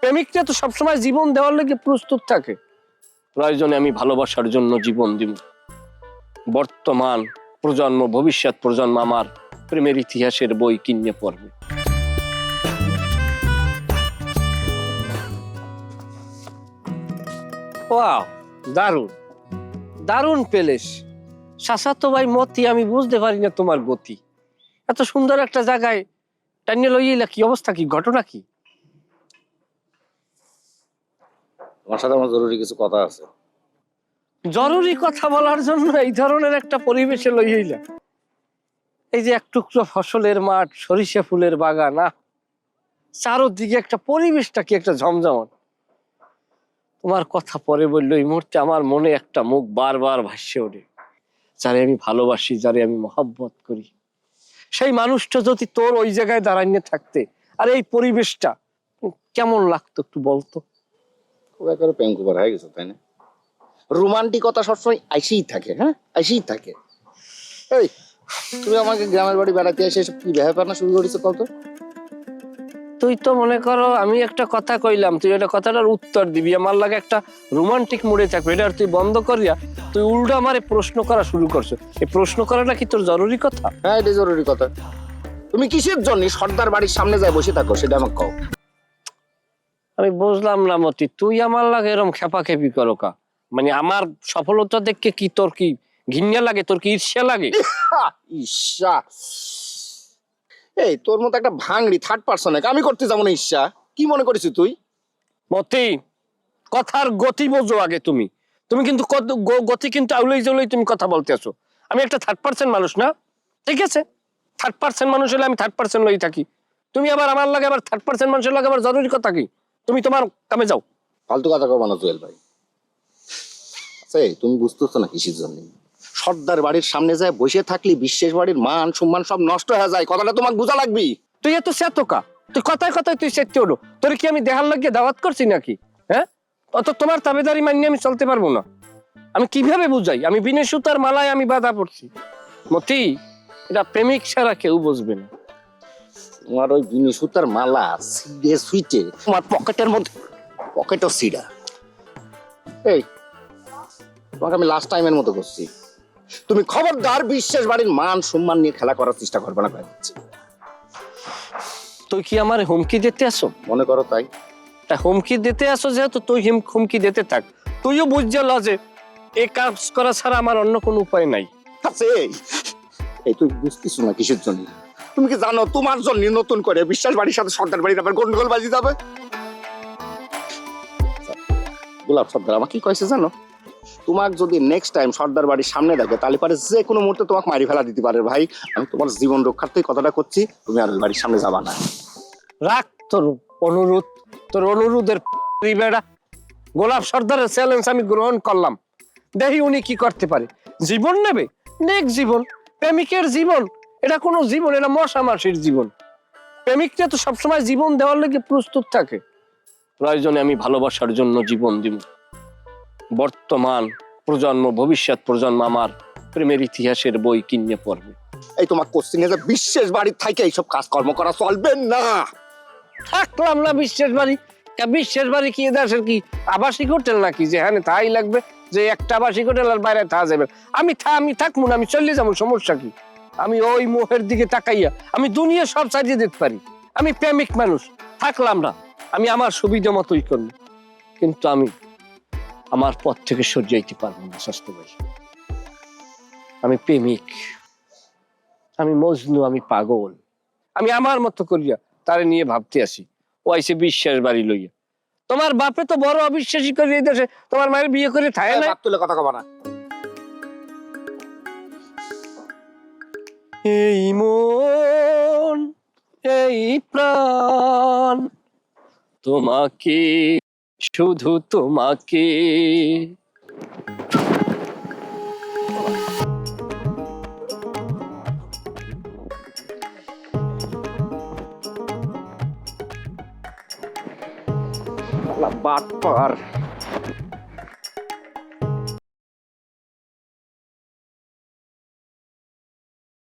প্রেমিকরা তো সবসময় জীবন দেওয়ার লেগে প্রস্তুত থাকে। প্রয়োজনে আমি ভালোবাসার জন্য জীবন দিব। বর্তমান প্রজন্ম, ভবিষ্যৎ প্রজন্ম আমার প্রেমের ইতিহাসের বই কিনে পড়বে। ওয়াও, দারুণ দারুণ পেলেস। শাসাতো ভাই মতি, আমি বুঝতে পারি না তোমার গতি। এত সুন্দর একটা জায়গায় টানিয়ে লইলা, কি অবস্থা, কি ঘটনা কি? তোমার সাথে আমার জরুরি কিছু কথা আছে। জরুরি কথা বলার জন্য এই ধরনের একটা পরিবেশে লইলা? এই যে এক টুকরো ফসলের মাঠ, সরিষা ফুলের বাগান, না চারোদিকে একটা পরিবেশটা কি একটা ঝমঝমাট। তোমার কথা পরে বললো, এই মুহূর্তে আমার মনে একটা মুখ বারবার ভাসছে ওঠে। যারে আমি ভালোবাসি, যারে আমি মহব্বত করি, সেই মানুষটা যদি তোর ওই জায়গায় দাঁড়াইয়ে থাকতে, আর এই পরিবেশটা কেমন লাগতো একটু বলতো। খুব একেবারে প্রেম কুপার হয়ে গেছো, তাই না? রোমান্টিকতা সবসময় আইসেই থাকে, হ্যাঁ আইসেই থাকে। এই তুমি আমাকে গ্রামের বাড়ি বেড়াতে এসে এসব কি ব্যাপার না শুরু করেছো কত? তুই তো মনে করো আমি একটা কথা কইলাম, তুই এটা কথাটার উত্তর দিবি, আমার লাগে একটা রোমান্টিক মুডে থাকবে, এটা আর তুই বন্ধ করিয়া তুই উল্টো আমারে প্রশ্ন করা শুরু করছো। এই প্রশ্ন করাটা কি তোর জরুরি কথা? হ্যাঁ এটা জরুরি কথা। তুমি কিসের জন্য সর্দার বাড়ির সামনে যায় বসে থাকো সেটা আমাকে কও। আমি বুঝলাম না মতি, তুই আমার লাগে এরকম খেপাখেপি করো কা? মানে আমার সফলতা দেখে কি তোর কি ঘৃণা লাগে, তোর কি ঈর্ষা লাগে? ঈর্ষা? এই তোর মতো একটা ভাঙড়ি থার্ড পার্সনে আমি করতে যাবো না ঈর্ষা? কি মনে করেছিস তুই? মতি, কথার গতি বোঝো আগে তুমি। তুমি কিন্তু গতি কিন্তু আউলেই জলেই তুমি কথা বলতে আছো। আমি একটা থার্ড পার্সেন্ট মানুষ না, ঠিক আছে? থার্ড পার্সেন্ট মানুষ হলে আমি থার্ড পার্সেন্ট লই থাকি। তুমি আবার আমার লাগে আবার থার্ড পার্সেন্ট মানুষের লাগে আবার জরুরি কথা কি? তুমি তোমার কামে যাও। ফালতু কথা কবা না জুয়েল ভাই। তুমি বুঝতেছো না কিসের জন্য সর্দার বাড়ির সামনে যায় বসে থাকলে বিশ্বের বাড়ির মান সম্মান সব নষ্ট হয়ে যায়। কথাটা তোমাকে বোঝা লাগবে। তুই এত সেতকা, তুই কথায় কথায় তুই সেতে ওঠো। তোর কি আমি দেহার লাগিয়ে দাওয়াত করছি নাকি? হ্যাঁ, অত তোমার তাবেদারি মানিয়ে আমি চলতে পারবো না। আমি কিভাবে বুঝাই? আমি বিনে সুতার মালায় আমি বাধা পড়ছি। মতি, এটা প্রেমিক ছাড়া কেউ বুঝবে না। তোমার ওই বিনি সুতার মালা সিডে সুইটে তোমার পকেটের মধ্যে পকেটও সিডা। এই তোমাকে আমি লাস্ট টাইমের মতো করছি, তুমি খবরদার বিশ্বের বাড়ির মান সম্মান নিয়ে খেলা করার চেষ্টা করবে না। তুই কি আমার হুমকি দিতে আসো? মনে করো তাই। তা হুমকি দিতে আসো যেহেতু, তুই হুমকি দিতে থাক। তুইও বুঝতে যে এই কাজ করা ছাড়া আমার অন্য কোনো উপায় নাই। এই তুই বুঝতেছ না কিসের জন্য? তুমি কি জানো তোমার জন্য নতুন করে বিশ্বাস বাড়ির সাথে সর্দার বাড়ির আবার গন্ডগোল বাজি যাবে? গোলাপ সর্দার আমাকে কি কইছে জানো? তোমাকে যদি নেক্সট টাইম সর্দার বাড়ির সামনে দেখে তাহলে পারে যে কোনো মুহূর্তে তোমাকে মারি ফেলা দিতে পারে। ভাই আমি তোমার জীবন রক্ষার্থেই কথাটা করছি, তুমি আর বাড়ির সামনে যাবা না। রাখ তোর অনুরোধ, তোর অনুরোধের বেড়া। গোলাপ সর্দারের চ্যালেঞ্জ আমি গ্রহণ করলাম। দেখি উনি কি করতে পারে। জীবন নেবে, নেক্সট জীবন। প্রেমিকের জীবন এটা কোনো জীবন, এটা মশা মাসির জীবন। প্রেমিকরা তো সবসময় জীবন দেওয়ার লেগে প্রস্তুত থাকে। প্রয়োজনে আমি ভালোবাসার জন্য জীবন দিব। বর্তমান প্রজন্ম, ভবিষ্যৎ প্রজন্ম আমার প্রেমের ইতিহাসের বই কিনে পড়বে। এই তোমার কোশ্চিন যে বিশেষ বাড়ির থেকে এইসব কাজকর্ম করা চলবে না। থাকলাম না বিশ্বের বাড়ি? বিশ্বের বাড়ি কি দেশের কি আবাসিক হোটেল নাকি যে হ্যাঁ তাই লাগবে যে একটা আবাসিক হোটেল আর বাইরে থাকা যাবে? আমি থাকবো না, আমি চলে যাবো, সমস্যা কি? আমি ওই মোহের দিকে তাকাইয়া আমি দুনিয়া সব সাজিয়ে দিতে পারি। আমি প্রেমিক মানুষ, থাকলাম না, আমি আমার সুবিধা মতোই করবো। কিন্তু আমি আমার পথ থেকে সরে যাইতে পারবো না স্বাস্থ্য ভাই। আমি প্রেমিক, আমি মজনু, আমি পাগল। আমি আমার মতো করিয়া তারে নিয়ে ভাবতে আসি। ও আইসে বিশ্বাস বাড়ি লইয়া। তোমার বাপে তো বড় অবিশ্বাসী করে এই দেশে তোমার মায়ের বিয়ে করে থাকে না। বাপ তুলে কথা কবা না। এই মন, এই প্রাণ, তোমাকে, শুধু তোমাকে। বাটপার।